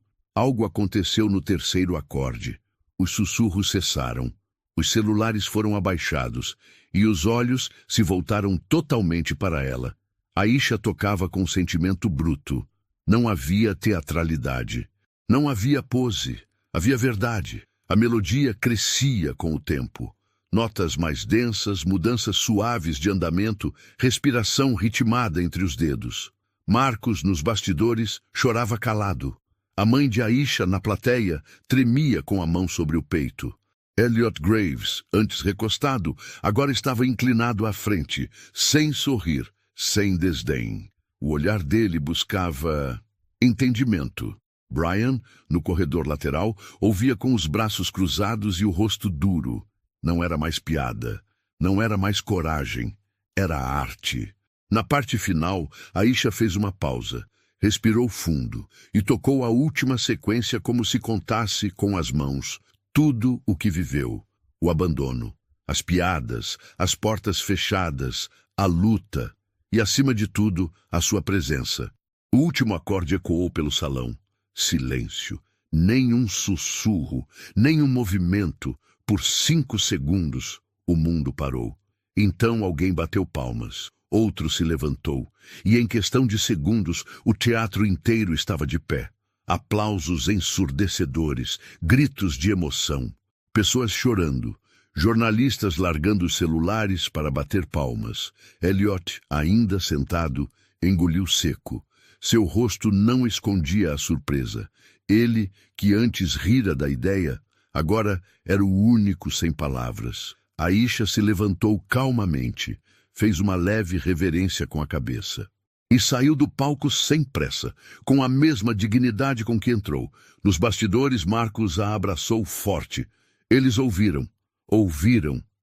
aconteceu no terceiro acorde. Os sussurros cessaram, os celulares foram abaixados e os olhos se voltaram totalmente para ela. Aisha tocava com sentimento bruto. Não havia teatralidade, não havia pose, havia verdade. A melodia crescia com o tempo. Notas mais densas, mudanças suaves de andamento, respiração ritmada entre os dedos. Marcus, nos bastidores, chorava calado. A mãe de Aisha, na plateia, tremia com a mão sobre o peito. Elliot Graves, antes recostado, agora estava inclinado à frente, sem sorrir, sem desdém. O olhar dele buscava entendimento. Brian, no corredor lateral, ouvia com os braços cruzados e o rosto duro. Não era mais piada, não era mais coragem, era arte. Na parte final, Aisha fez uma pausa. Respirou fundo e tocou a última sequência como se contasse com as mãos tudo o que viveu. O abandono, as piadas, as portas fechadas, a luta e, acima de tudo, a sua presença. O último acorde ecoou pelo salão. Silêncio. Nem um sussurro, nem um movimento. Por 5 segundos, o mundo parou. Então alguém bateu palmas. Outro se levantou, e em questão de segundos o teatro inteiro estava de pé. Aplausos ensurdecedores, gritos de emoção, pessoas chorando, jornalistas largando os celulares para bater palmas. Elliot, ainda sentado, engoliu seco. Seu rosto não escondia a surpresa. Ele, que antes rira da ideia, agora era o único sem palavras. Aisha se levantou calmamente. Fez uma leve reverência com a cabeça. E saiu do palco sem pressa, com a mesma dignidade com que entrou. Nos bastidores, Marcus a abraçou forte. Eles ouviram,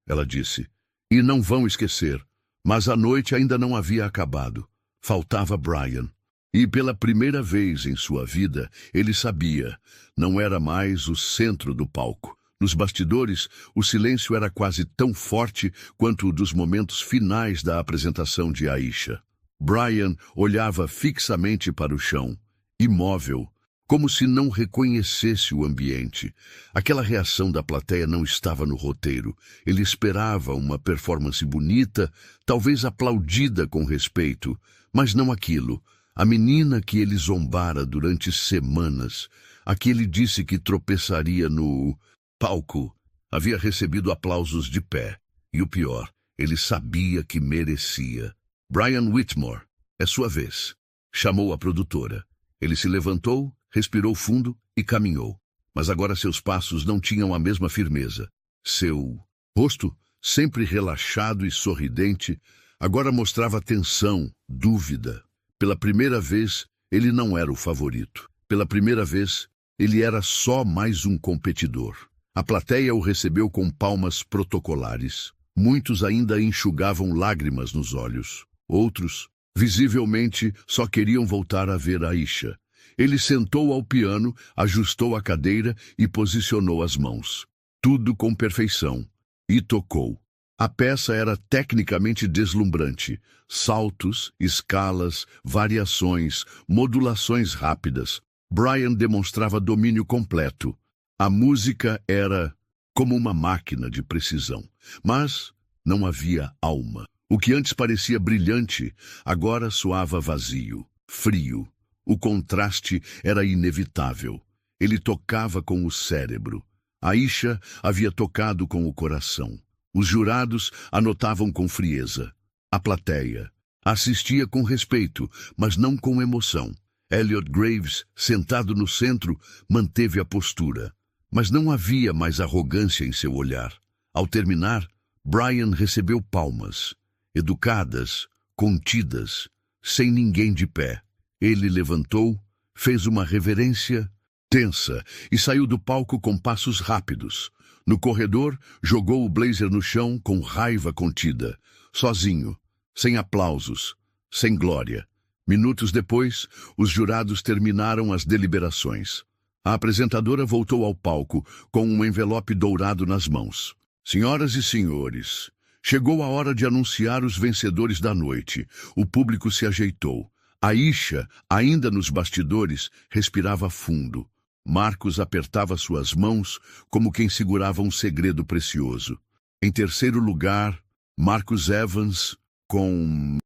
ela disse, e não vão esquecer. Mas a noite ainda não havia acabado. Faltava Brian. E pela primeira vez em sua vida, ele sabia, não era mais o centro do palco. Nos bastidores, o silêncio era quase tão forte quanto o dos momentos finais da apresentação de Aisha. Brian olhava fixamente para o chão, imóvel, como se não reconhecesse o ambiente. Aquela reação da plateia não estava no roteiro. Ele esperava uma performance bonita, talvez aplaudida com respeito, mas não aquilo. A menina que ele zombara durante semanas, a que ele disse que tropeçaria no palco, havia recebido aplausos de pé. E o pior, ele sabia que merecia. Brian Whitmore, é sua vez. Chamou a produtora. Ele se levantou, respirou fundo e caminhou. Mas agora seus passos não tinham a mesma firmeza. Seu rosto, sempre relaxado e sorridente, agora mostrava tensão, dúvida. Pela primeira vez, ele não era o favorito. Pela primeira vez, ele era só mais um competidor. A plateia o recebeu com palmas protocolares. Muitos ainda enxugavam lágrimas nos olhos. Outros, visivelmente, só queriam voltar a ver Aisha. Ele sentou ao piano, ajustou a cadeira e posicionou as mãos. Tudo com perfeição. E tocou. A peça era tecnicamente deslumbrante. Saltos, escalas, variações, modulações rápidas. Brian demonstrava domínio completo. A música era como uma máquina de precisão. Mas não havia alma. O que antes parecia brilhante, agora soava vazio, frio. O contraste era inevitável. Ele tocava com o cérebro. Aisha havia tocado com o coração. Os jurados anotavam com frieza. A plateia assistia com respeito, mas não com emoção. Elliot Graves, sentado no centro, manteve a postura. Mas não havia mais arrogância em seu olhar. Ao terminar, Brian recebeu palmas. Educadas, contidas, sem ninguém de pé. Ele levantou, fez uma reverência tensa e saiu do palco com passos rápidos. No corredor, jogou o blazer no chão com raiva contida. Sozinho, sem aplausos, sem glória. Minutos depois, os jurados terminaram as deliberações. A apresentadora voltou ao palco com um envelope dourado nas mãos. Senhoras e senhores, chegou a hora de anunciar os vencedores da noite. O público se ajeitou. Aisha, ainda nos bastidores, respirava fundo. Marcus apertava suas mãos como quem segurava um segredo precioso. Em terceiro lugar, Marcus Evans, com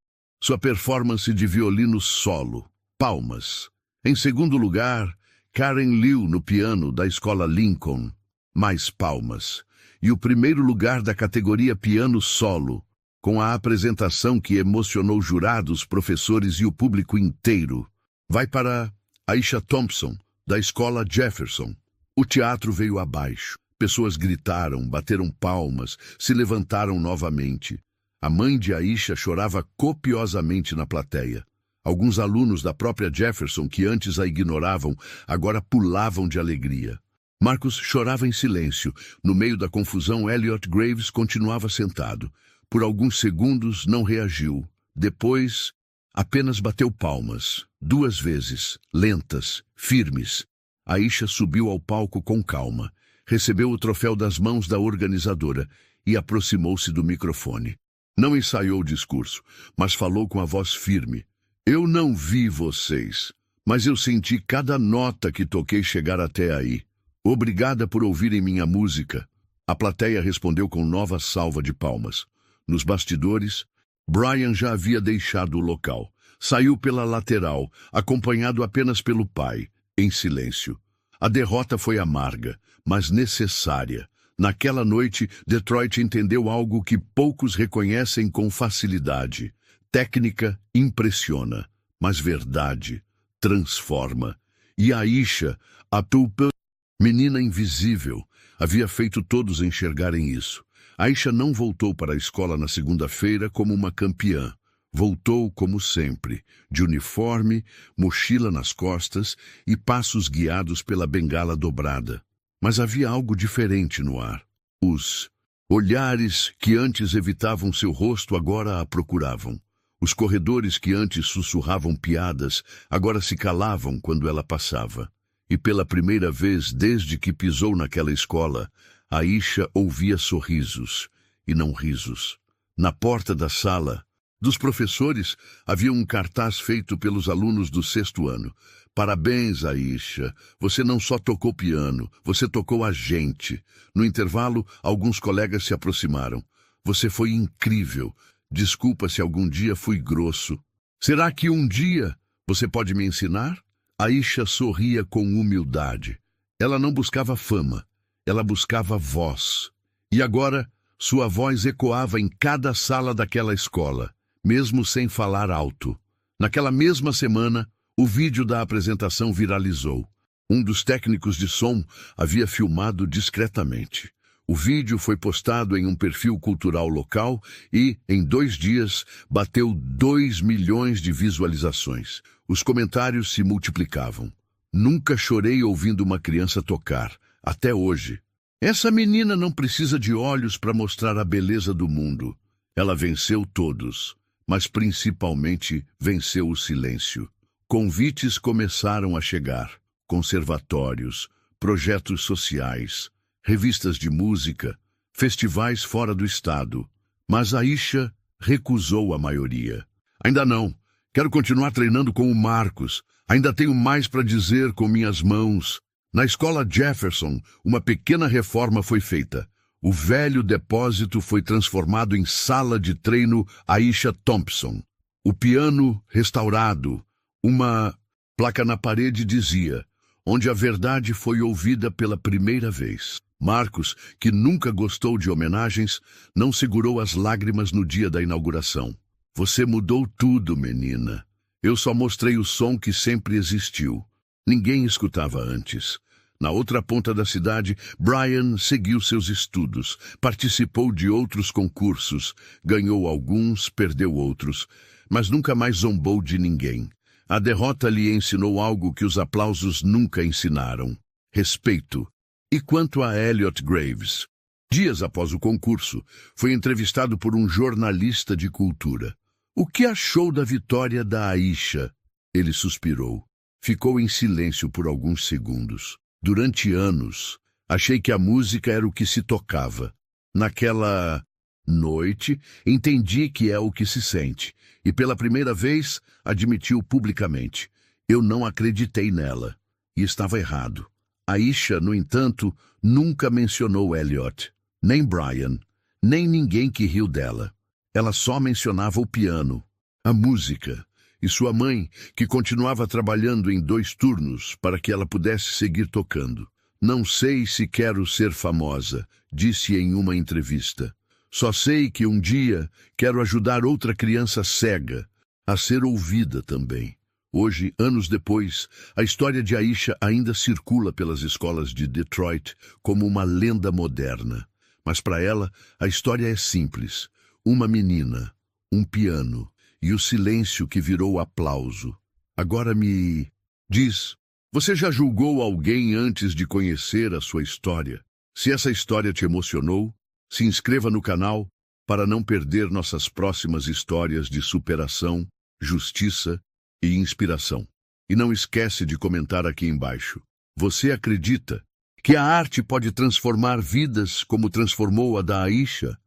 sua performance de violino solo. Palmas. Em segundo lugar, Karen Liu no piano da Escola Lincoln. Mais palmas. E o primeiro lugar da categoria piano solo, com a apresentação que emocionou jurados, professores e o público inteiro, vai para Aisha Thompson, da Escola Jefferson. O teatro veio abaixo. Pessoas gritaram, bateram palmas, se levantaram novamente. A mãe de Aisha chorava copiosamente na plateia. Alguns alunos da própria Jefferson, que antes a ignoravam, agora pulavam de alegria. Marcus chorava em silêncio. No meio da confusão, Elliot Graves continuava sentado. Por alguns segundos não reagiu. Depois, apenas bateu palmas. 2 vezes, lentas, firmes. Aisha subiu ao palco com calma. Recebeu o troféu das mãos da organizadora e aproximou-se do microfone. Não ensaiou o discurso, mas falou com a voz firme. Eu não vi vocês, mas eu senti cada nota que toquei chegar até aí. Obrigada por ouvirem minha música. A plateia respondeu com nova salva de palmas. Nos bastidores, Brian já havia deixado o local. Saiu pela lateral, acompanhado apenas pelo pai, em silêncio. A derrota foi amarga, mas necessária. Naquela noite, Detroit entendeu algo que poucos reconhecem com facilidade. Técnica impressiona, mas verdade transforma. E Aisha, a menina invisível, havia feito todos enxergarem isso. Aisha não voltou para a escola na segunda-feira como uma campeã. Voltou como sempre, de uniforme, mochila nas costas e passos guiados pela bengala dobrada. Mas havia algo diferente no ar. Os olhares que antes evitavam seu rosto agora a procuravam. Os corredores que antes sussurravam piadas agora se calavam quando ela passava. E pela primeira vez desde que pisou naquela escola, Aisha ouvia sorrisos e não risos. Na porta da sala dos professores havia um cartaz feito pelos alunos do 6º ano. Parabéns, Aisha. Você não só tocou piano, você tocou a gente. No intervalo, alguns colegas se aproximaram. Você foi incrível. Desculpa se algum dia fui grosso. Será que um dia você pode me ensinar? Aisha sorria com humildade. Ela não buscava fama, ela buscava voz. E agora, sua voz ecoava em cada sala daquela escola, mesmo sem falar alto. Naquela mesma semana, o vídeo da apresentação viralizou. Um dos técnicos de som havia filmado discretamente. O vídeo foi postado em um perfil cultural local e, em 2 dias, bateu 2 milhões de visualizações. Os comentários se multiplicavam. Nunca chorei ouvindo uma criança tocar, até hoje. Essa menina não precisa de olhos para mostrar a beleza do mundo. Ela venceu todos, mas principalmente venceu o silêncio. Convites começaram a chegar. Conservatórios, projetos sociais, revistas de música, festivais fora do estado. Mas Aisha recusou a maioria. Ainda não. Quero continuar treinando com o Marcos. Ainda tenho mais para dizer com minhas mãos. Na escola Jefferson, uma pequena reforma foi feita. O velho depósito foi transformado em sala de treino Aisha Thompson. O piano restaurado. Uma placa na parede dizia: onde a verdade foi ouvida pela primeira vez. Marcos, que nunca gostou de homenagens, não segurou as lágrimas no dia da inauguração. Você mudou tudo, menina. Eu só mostrei o som que sempre existiu. Ninguém escutava antes. Na outra ponta da cidade, Brian seguiu seus estudos, participou de outros concursos, ganhou alguns, perdeu outros, mas nunca mais zombou de ninguém. A derrota lhe ensinou algo que os aplausos nunca ensinaram: respeito. E quanto a Elliot Graves? Dias após o concurso, foi entrevistado por um jornalista de cultura. O que achou da vitória da Aisha? Ele suspirou. Ficou em silêncio por alguns segundos. Durante anos, achei que a música era o que se tocava. Naquela noite, entendi que é o que se sente. E pela primeira vez, admitiu publicamente: eu não acreditei nela. E estava errado. Aisha, no entanto, nunca mencionou Elliot, nem Brian, nem ninguém que riu dela. Ela só mencionava o piano, a música, e sua mãe, que continuava trabalhando em 2 turnos para que ela pudesse seguir tocando. Não sei se quero ser famosa, disse em uma entrevista. Só sei que um dia quero ajudar outra criança cega a ser ouvida também. Hoje, anos depois, a história de Aisha ainda circula pelas escolas de Detroit como uma lenda moderna. Mas para ela, a história é simples. Uma menina, um piano e o silêncio que virou aplauso. Agora me diz, você já julgou alguém antes de conhecer a sua história? Se essa história te emocionou, se inscreva no canal para não perder nossas próximas histórias de superação, justiça e inspiração. E não esquece de comentar aqui embaixo. Você acredita que a arte pode transformar vidas como transformou a da Aisha?